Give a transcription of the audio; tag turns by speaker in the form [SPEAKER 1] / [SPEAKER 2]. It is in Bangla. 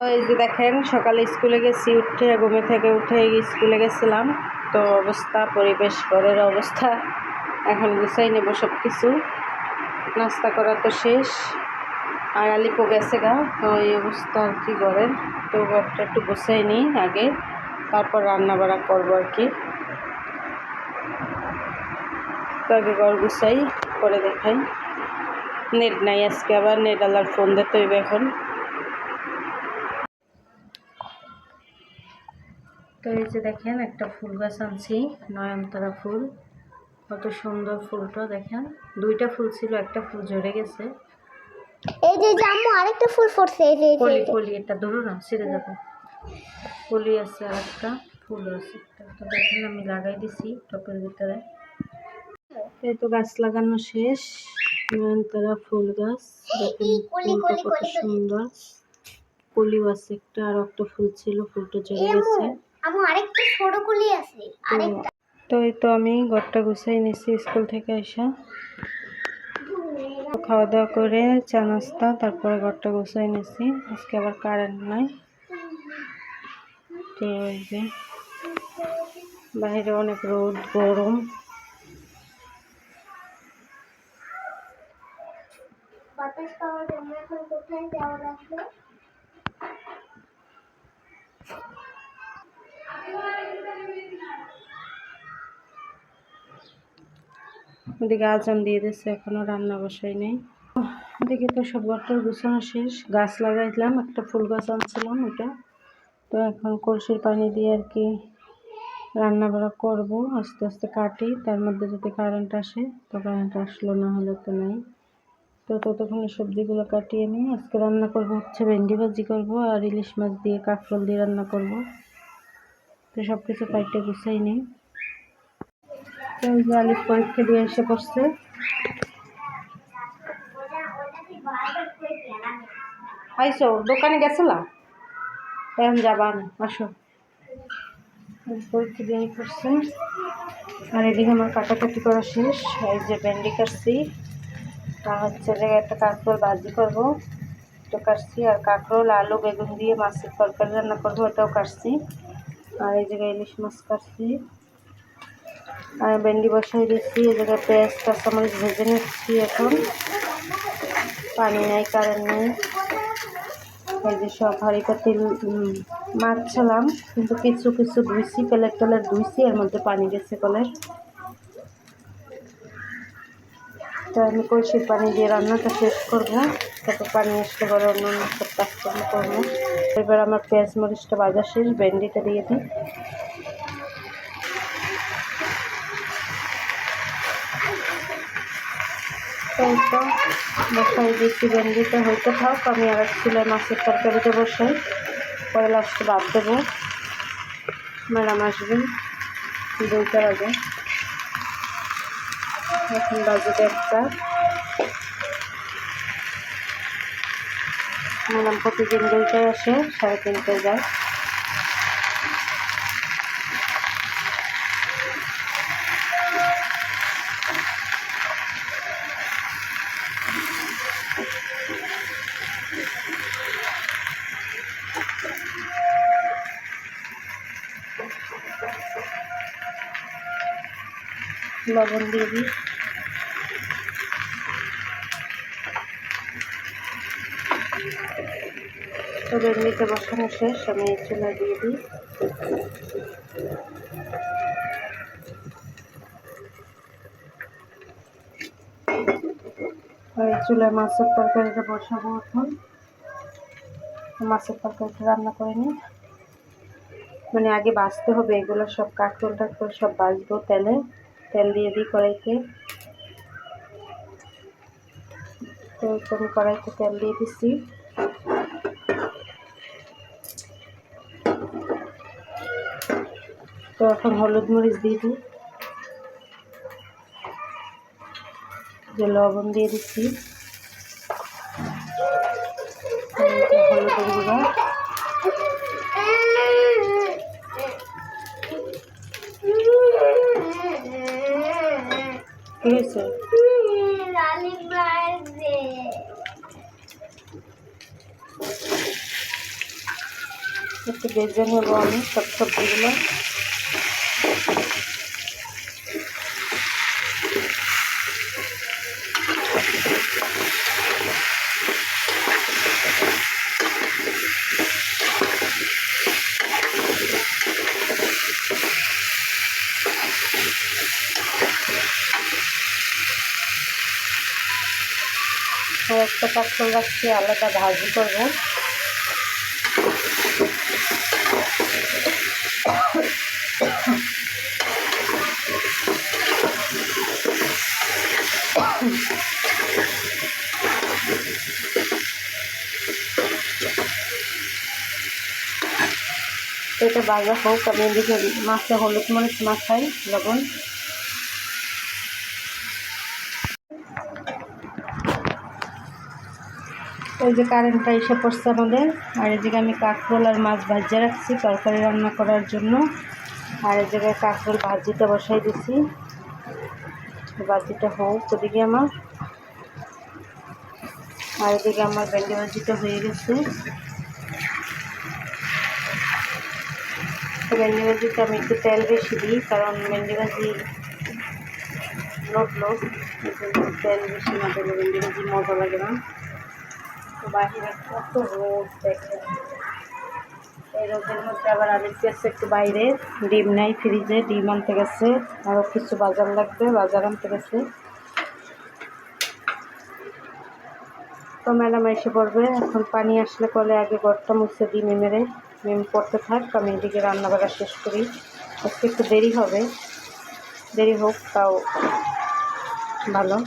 [SPEAKER 1] এই যে দেখেন সকালে স্কুলে গেছি, উঠে ঘুমে থেকে উঠে স্কুলে গেছিলাম। তো অবস্থা, পরিবেশ, ঘরের অবস্থা এখন গুছাই নেব সব কিছু। নাস্তা করা তো শেষ, আর আলিপো গেছে গা। তো এই অবস্থা আর কি ঘরের। তো ঘরটা একটু গুছাই নিই আগে, তারপর রান্না বাড়া করবো আর কি। তো আগে ঘর গুছাই, পরে দেখাই। নেট নাই আজকে, আবার নেট আলার ফোন দিতে হইবে এখন। তো এই যে দেখেন একটা ফুল গাছ আনছি, নয়নতারা ফুল। কত সুন্দর ফুলটা দেখেন। দুইটা ফুল ছিল, একটা ফুল ঝরে গেছে।
[SPEAKER 2] এই যে আম্মু আরেকটা ফুল ফুটছে, এই যে
[SPEAKER 1] কলি কলি, এটা ধরো না, ছিঁড়ে যাবে। কলি আছে আর একটা ফুল আছে। তো দেখেন আমি লাগাই দিছি টপের ভিতরে। এই তো গাছ লাগানো শেষ, নয়নতারা ফুল গাছ। দেখেন ফুলটা কত সুন্দর। কলিও আছে একটা, আর একটা ফুল ছিল, ফুলটা ঝরে গেছে।
[SPEAKER 2] আম্মু আরেকটা ছোট কলি আছে, আরেকটা।
[SPEAKER 1] তো এই তো আমি ঘরটা গুছাই নিছি স্কুল থেকে এসে। খাওয়া দাওয়া করে চা নাস্তা, তারপরে ঘরটা গুছাই নিছি। আজকে আবার কারেন্ট নাই। তো এই যে বাইরে অনেক রোদ, গরম।
[SPEAKER 2] বাতাস পাওয়ার জন্য এখন কোথায় যাওয়া লাগবে?
[SPEAKER 1] ওদিকে আজান দিয়ে দিচ্ছে, এখনো রান্না বসাই নেই। ওদিকে তো সব ঘরটার গুছানো শেষ। গাছ লাগাইছিলাম, একটা ফুল গাছ আনছিলাম ওটা। তো এখন কলসির পানি দিয়ে আর কি রান্না বাড়া করবো। আস্তে আস্তে কাটি, তার মধ্যে যদি কারেন্ট আসে। তো কারেন্ট আসলো, না হলে তো নাই। তো ততক্ষণে সবজিগুলো কাটিয়ে নিই। আজকে রান্না করবো হচ্ছে ভেন্ডি ভাজি করবো, আর ইলিশ মাছ দিয়ে কাঁকরোল দিয়ে রান্না করবো। তো সব কিছু কাটতে গুছাই নিই। তো এই যে আলিফ পরীক্ষা দিয়ে এসে পড়ছে। আইসো, দোকানে গেছিলাম, এখন যাবা না, আসো। পরীক্ষা দিয়ে পড়ছে। আর এদিকে আমার কাটাকাটি করা শেষ। এই যে ভেন্ডি কাটছি, আর হচ্ছে যে একটা কাঁকরোল ভাজি করবো, তো কাটছি। আর কাঁকরোল, আলু, বেগুন দিয়ে মাছের তরকারি রান্না করবো, ওটাও কাটছি। আর এই জায়গায় ইলিশ মাছ কাটছি, আর ভেন্ডি বসাই দিচ্ছি। এই জায়গায় পেঁয়াজ কাঁচামরিচ ভেজে নিচ্ছি এখন। পানি নাই, কারেন্ট নেই। এই যে সব হাঁড়ি পাতিল মাজছিলাম, কিন্তু কিছু কিছু ধুইছি, প্লেট টলেট ধুইছি, এর মধ্যে পানি গেছে কলের। তো আমি কলসির পানি দিয়ে রান্নাটা শেষ করবো, তারপর পানি আসলে পরে অন্য অন্য সব কাজকর্ম করবো। এবার আমার পেঁয়াজ মরিচটা ভাজা শেষ, ভেন্ডিটা দিয়ে দিই। তাই তো বসাই দিচ্ছি, ভেন্ডিটা হইতে থাক, আমি আর এক চুলায় মাছের তরকারিটা বসাই, পরে লাস্টে ভাত দেবো। ম্যাডাম আসবেন 2টা বাজে, এখন বাজে 1টা। ম্যাডাম প্রতিদিন 2টায় আসে, 3:30টায় যায়। লবণ দিয়ে দিই। তো ভেন্ডিতে বসানো শেষ, আমি এই চুলা দিয়ে দিই। আর এই চুলায় মাছের তরকারিটা বসাবো এখন। মাছের তরকারিটা রান্না করে নিই, মানে আগে ভাজতে হবে এগুলো সব, কাঁকরোল টাকরোল সব ভাজবো তেলে। তেল দিয়ে দিই কড়াইতে। তো আমি কড়াইতে তেল দিয়ে দিচ্ছি। তো এখন হলুদ মরিচ দিয়ে দিই, যে লবণ দিয়ে দিচ্ছি, হলুদের গুঁড়া। কি হয়েছে? একটু ভেজে নেব আমি সব সবজিগুলো। আর একটা কাঁকরোল রাখছি আলাদা ভাজি করবো। এটা ভাজা হোক, আমি এদিকে মাছে হলুদ মরিচ মাখাই, লবণ। এই যে কারেন্টটা এসে পড়ছে আমাদের। আর এদিকে আমি কাঁকরোল আর মাছ ভাজিয়ে রাখছি তরকারি রান্না করার জন্য। আর এই জায়গায় কাঁকরোল ভাজিটা বসাই দিছি, ভাজিটা হোক ওদিকে আমার। আর এদিকে আমার ভেন্ডি ভাজিটা হয়ে গেছে। তো ভেন্ডি ভাজিতে আমি একটু তেল বেশি দিই, কারণ ভেন্ডি ভাজি লোট তেল বেশি না দিলে ভেন্ডি ভাজি মজা লাগে না। তো বাহিরে কত রোদ দেখেন, এই রোদের মধ্যে আবার আরেক গেছে একটু বাইরে, ডিম নাই ফ্রিজে, ডিম আনতে গেছে। আরও কিছু বাজার লাগবে, বাজার আনতে গেছে। তো ম্যাডাম এসে পড়বে এখন, পানি আসলে পরে আগে ঘরটা মুছে দিই মেমেরে। মেম পড়তে থাক, আমি এদিকে রান্নাবাড়া শেষ করি। আজকে একটু দেরি হবে, দেরি হোক তাও ভালো।